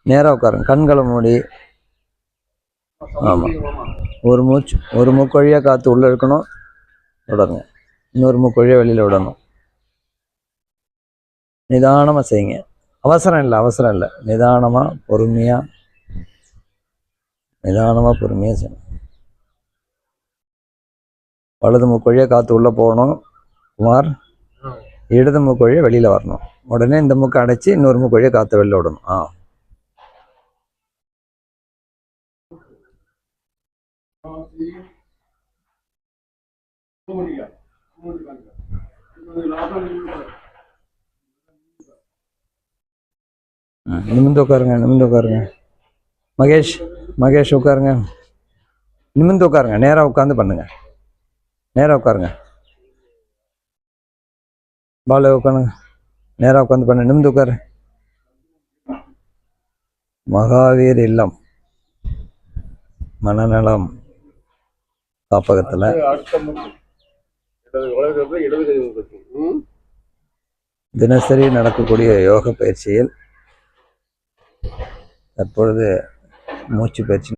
நேராக உட்காருங்க, கண்களை மூடி. ஆமாம், ஒரு மூக்கு வழியாக காற்று உள்ளே இருக்கணும், விடணும். இன்னொரு மூக்கு வழியாக வெளியில் விடணும். நிதானமாக செய்யுங்க. அவசரம் இல்லை. நிதானமாக பொறுமையாக செய்யணும். வலது மூக்கு வழியாக காற்று உள்ளே போகணும் குமார், இடது மூக்கு வழியாக வெளியில் வரணும். உடனே இந்த மூக்கை அடைச்சி இன்னொரு மூக்கு வழியாக காற்று வெளியில் விடணும். நிமிர்ந்து உட்காருங்க. மகேஷ் உட்காருங்க. நிமிர்ந்து உட்காருங்க. நேராக உட்காந்து பண்ணுங்க. நேராக உட்காருங்க. பால உட்காருங்க. நேராக உட்காந்து பண்ணு. நிமிர்ந்து உட்காரு. மகாவீர் இல்லம் மனநலம் காப்பகத்தில் தினசரி நடக்கக்கூடிய யோக பயிற்சியில் தற்பொழுது மூச்சு பயிற்சி